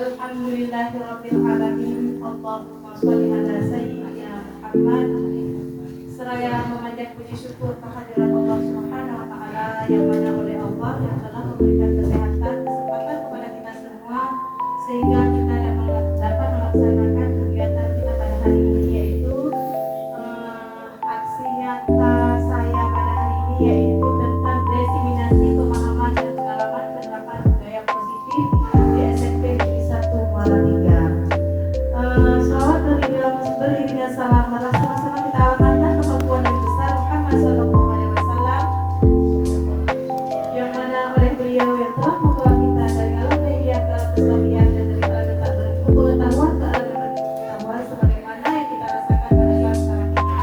Alhamdulillahirabbil alamin. Allahumma shalli ala sayyidina Muhammad. Seraya memanjat puji syukur kehadirat Allah Subhanahu wa taala yang mana oleh Allah yang telah memberikan kesehatan, kesempatan kepada kita semua sehingga kita dapat melaksanakan kegiatan kita pada hari ini, yaitu aksi nyata saya pada hari ini, yaitu tentang diseminasi pemahaman dan pengalaman penerapan budaya positif di SMP Negeri 1 Muara 3. Shalawat beriringan salam sama-sama kita amankan kemampuan yang besar Muhammad Sallallahu Alaihi Wasallam, yang mana oleh beliau yang telah membawa kita dari alam jahiliyah ke alam Islamiah dan dari alam tak berilmu pengetahuan ke alam pengetahuan sebagaimana yang kita rasakan pada kelas sekarang ini.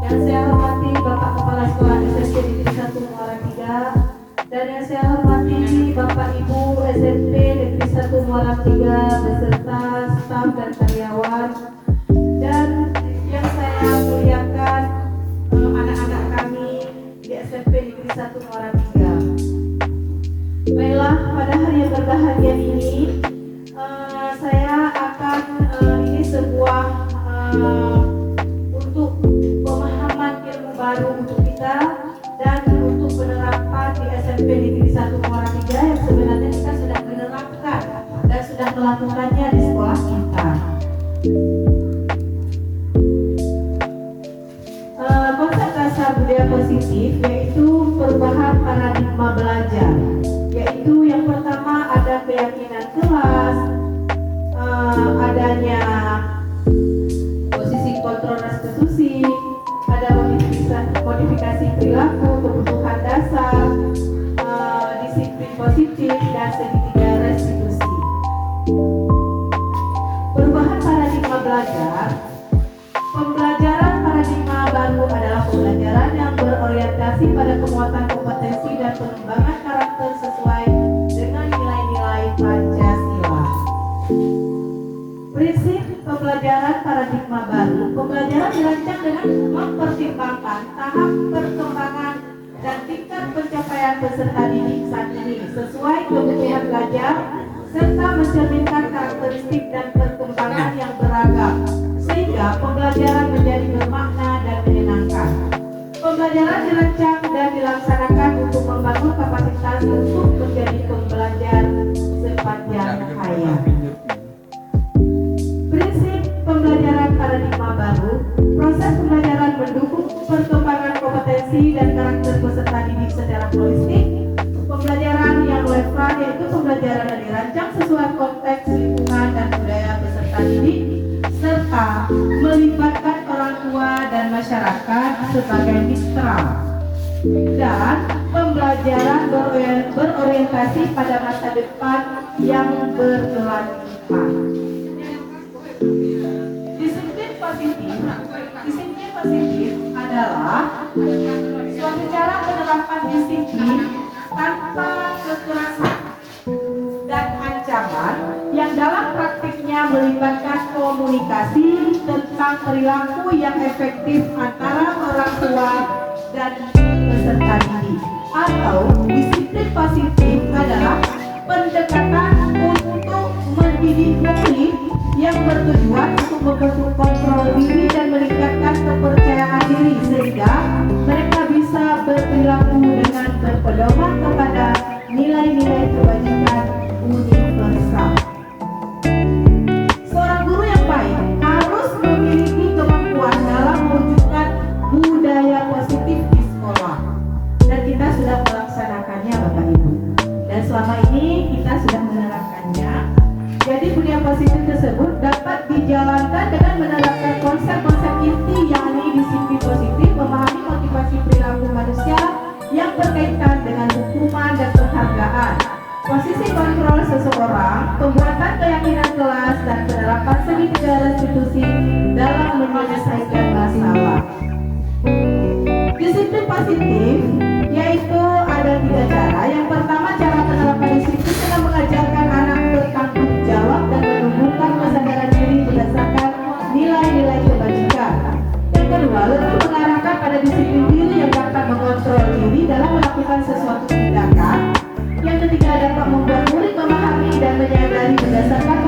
Yang saya hormati Bapak Kepala Sekolah SMP Negeri 1 Muara 3, dan yang saya hormati Bapak Ibu SMP Negeri 1 Muara 3 beserta staf dan karyawan, dan yang saya muliakan anak-anak kami di SMP Negeri 1 Muara 3. Baiklah, pada hari yang berbahagia ini saya akan ini sebuah untuk pemahaman ilmu baru untuk kita dan untuk penerapan di SMP Negeri 1 Muara 3 yang sebenarnya kita sudah menerapkan dan sudah melakukannya di sekolah kita. Konsep dasar budaya positif yaitu perubahan paradigma belajar, yaitu yang pertama ada keyakinan kelas, adanya posisi kontrol restitusi, ada modifikasi perilaku, kebutuhan dasar, disiplin positif, dan segitiga restitusi. Perubahan paradigma belajar. Pembelajaran paradigma baru adalah pembelajaran yang berorientasi pada penguatan kompetensi dan pengembangan karakter sesuai dengan nilai-nilai Pancasila. Prinsip pembelajaran paradigma baru. Pembelajaran dirancang dengan mempertimbangkan tahap perkembangan dan tingkat pencapaian peserta didik saat ini sesuai kebutuhan belajar serta mencerminkan karakteristik dan perkembangan yang beragam sehingga pembelajaran menjadi bermakna dan menyenangkan. Pembelajaran dirancang dan dilaksanakan untuk membangun kapasitas untuk menjadi pembelajar sepanjang hayat. Prinsip pembelajaran paradigma baru. Proses pembelajaran mendukung perkembangan kompetensi dan karakter peserta didik secara holistik. Pembelajaran yang relevan yaitu pembelajaran yang dirancang sesuai konteks lingkungan dan budaya peserta didik serta melibatkan orang tua dan masyarakat sebagai mitra, dan pembelajaran berorientasi pada masa depan yang berkelanjutan. Disiplin positif adalah suatu cara penerapan disiplin tanpa kekerasan dan ancaman yang dalam praktiknya melibatkan komunikasi tentang perilaku yang efektif antara orang tua dan peserta didik. Atau disiplin positif adalah pendekatan untuk mendidik murid yang bertujuan untuk membentuk kontrol diri dan meningkatkan kepercayaan diri sehingga mereka bisa berperilaku dengan berpedoman kepada nilai-nilai kebajikan universal. Seorang guru yang baik harus memiliki kemampuan dalam mewujudkan budaya positif di sekolah, dan kita sudah melaksanakannya Bapak Ibu, dan selama ini kita sudah menerapkannya. Jadi budaya positif tersebut dapat dijalankan dengan menerapkan konsep-konsep inti yakni disiplin positif, memahami motivasi perilaku manusia yang berkaitan dengan hukuman dan penghargaan, posisi kontrol seseorang, pembuatan keyakinan kelas, dan penerapan segitiga restitusi dalam menyelesaikan masalah. Disiplin positif yaitu ada 3 cara. Yang pertama, cara penerapan disiplin dengan mengajarkan anak bertanggung jawab dan menumbuhkan kesadaran diri berdasarkan nilai-nilai kebajikan. Yang kedua, lebih mengarahkan pada disiplin diri yang dapat mengontrol diri dalam melakukan sesuatu tindakan. Yang ketiga, dapat membuat murid memahami dan menyadari berdasarkan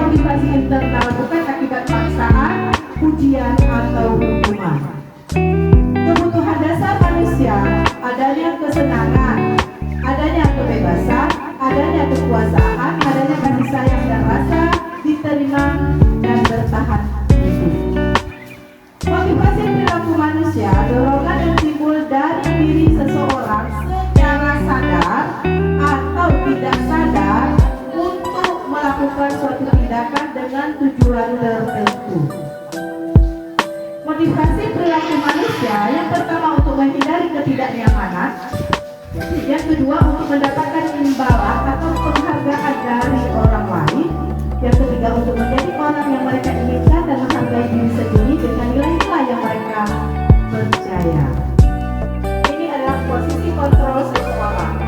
dilaksanakan dengan tujuan tertentu. Motivasi perilaku manusia yang pertama untuk menghindari ketidaknyamanan, yang kedua untuk mendapatkan imbalan atau penghargaan dari orang lain, yang ketiga untuk menjadi orang yang mereka inginkan dan menghargai diri sendiri dengan nilai-nilai yang mereka percaya. Ini adalah posisi kontrol seseorang.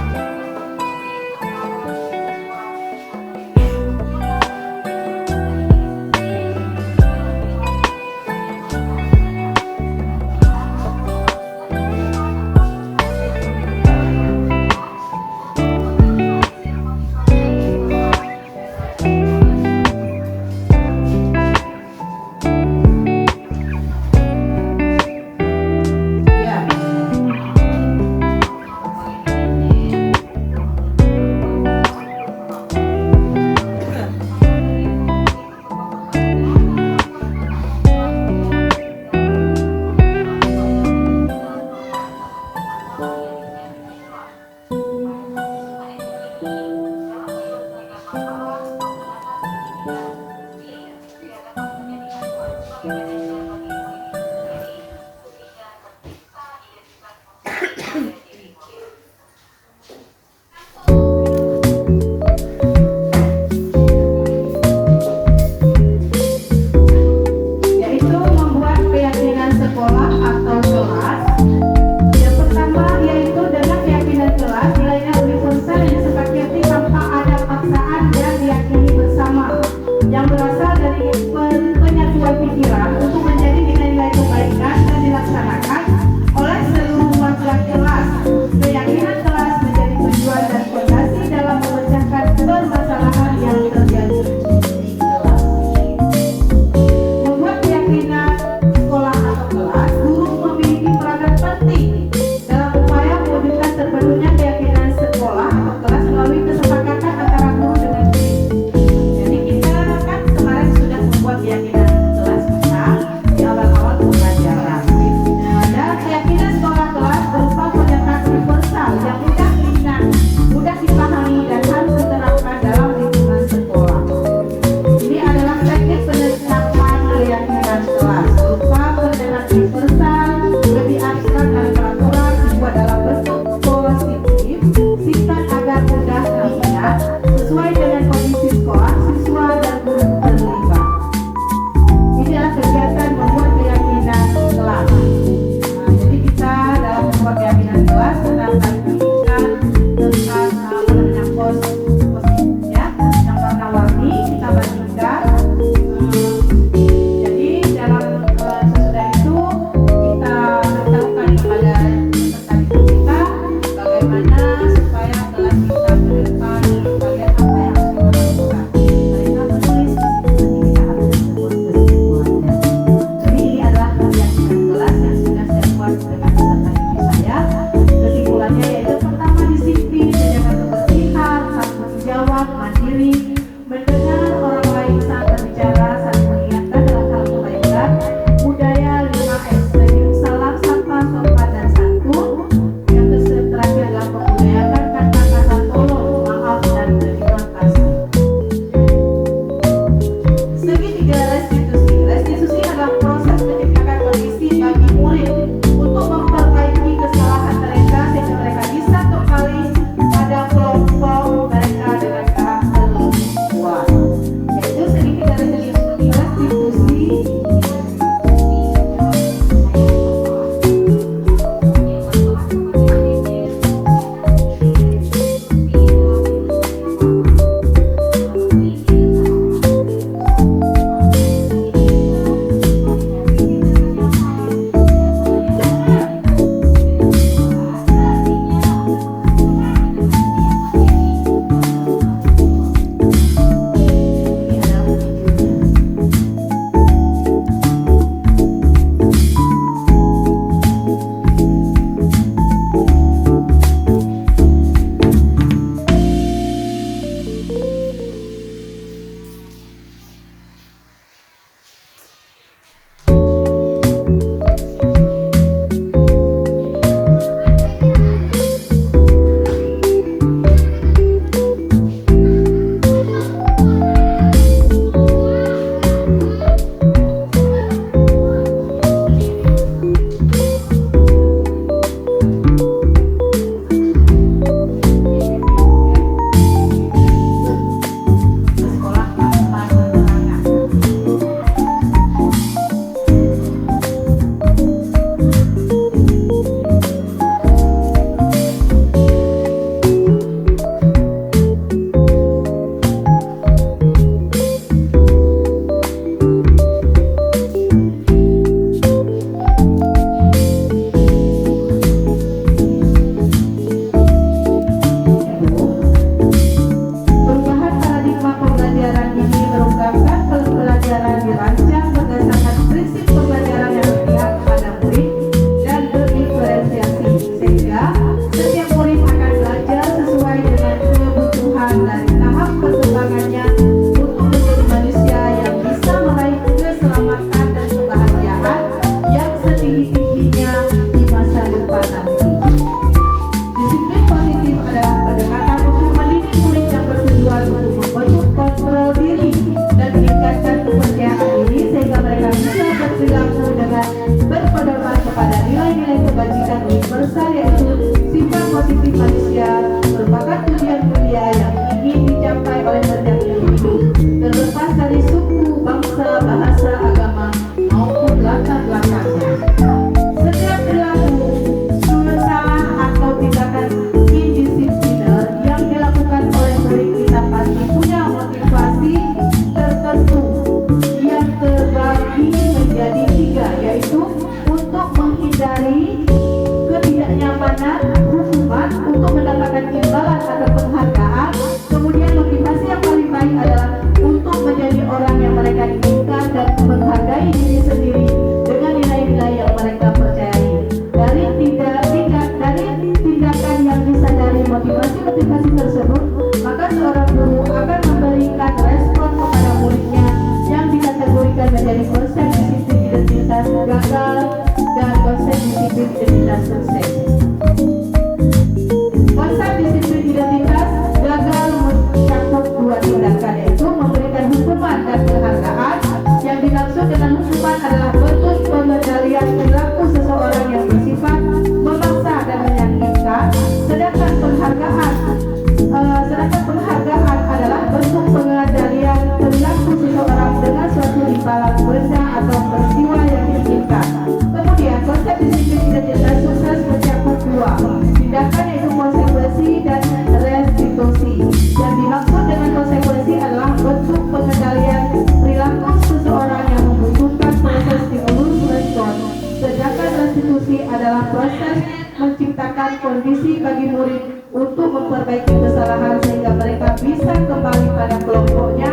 penebalan benda atau peristiwa yang diinginkan. Kemudian konsep disiplin identitas sukses mencakup dua tindakan, yaitu konsekuensi dan restitusi. Yang dimaksud dengan konsekuensi adalah bentuk pengendalian perilaku seseorang yang membutuhkan proses stimulus respon, sedangkan restitusi adalah proses menciptakan kondisi bagi murid untuk memperbaiki kesalahan sehingga mereka bisa kembali pada kelompoknya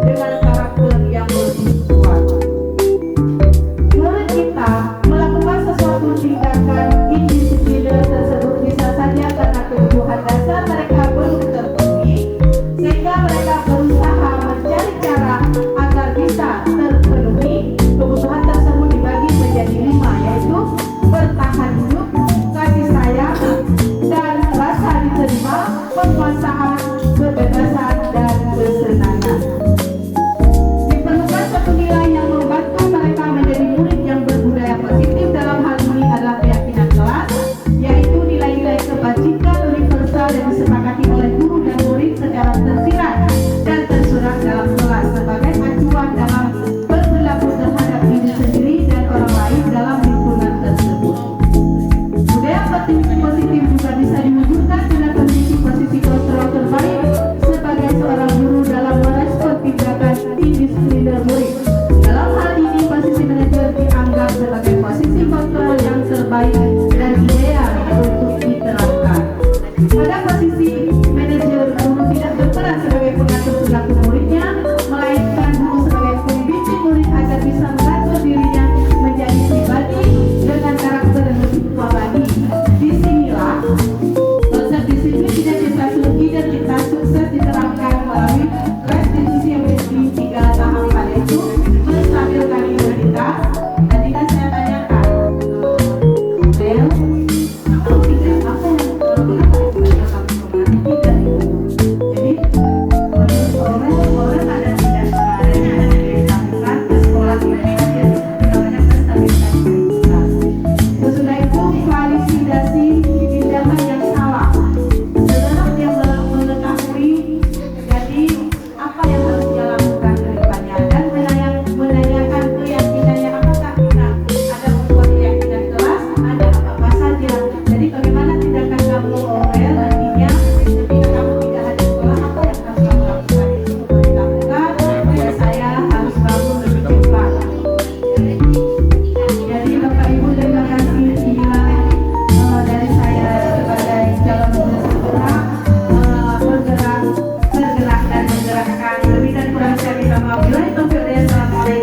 dengan karakter yang lebih kuat. Murid kita melakukan sesuatu tindakan indisipliner tersebut bisa saja karena kebutuhan dasar mereka belum terpenuhi, sehingga mereka berusaha mencari cara agar bisa terpenuhi. Kebutuhan tersebut dibagi menjadi 5, yaitu bertahan hidup, kasih sayang, dan rasa diterima, penguasaan, kebebasan, dan kesenangan. Diperlukan satu nilai yang membantu mereka menjadi murid yang berbudaya positif. Dalam hal ini adalah keyakinan kelas, yaitu nilai-nilai kebajikan universal yang disepakati oleh guru dan murid secara tersirat dan tersurat dalam kelas sebagai acuan dalam berperilaku terhadap diri sendiri dan orang lain dalam lingkungan tersebut. Budaya positif juga bisa diwujudkan dengan memiliki posisi kontrol terbaik sebagai seorang guru dalam merespon tindakan indisipliner murid. Dalam hal ini, posisi manajer dianggap sebagai posisi kontrol yang terbaik dan ideal untuk diterapkan. Pada posisi manajer, guru tidak berperan sebagai pengatur perilaku muridnya, melainkan guru sebagai pembimbing murid agar bisa mengatur dirinya menjadi pribadi dengan karakter yang lebih kuat lagi. Disinilah konsep disiplin identitas sukses diterapkan melalui restitusi yang memiliki 3 tahapan, yaitu menstabilkan identitas. Tadi kan saya tanyakan, Bel, apa yang jadi orang ada tidak kemarin ada dilakukan ke sekolah ini namanya menstabilkan identitas. Sesudah itu validasi tindakan yang salah. Setelah dia mengetahui jadi apa yang harus dia lakukan ke depannya dan menanyakan keyakinannya, apakah kita ada membuat keyakinan kelas, ada apa saja. Jadi bagaimana tindakan kamu Orel nantinya ketika kamu tidak ada sekolah, apa yang harus kamu lakukan? Itu dilakukan dan saya harus bangun lebih cepat. Jadi Bapak Ibu, terima kasih. Inilah dari saya sebagai calon guru sekolah, bergerak dan menggerakkan. Lebih dan kurang saya minta maaf. Assalamualaikum.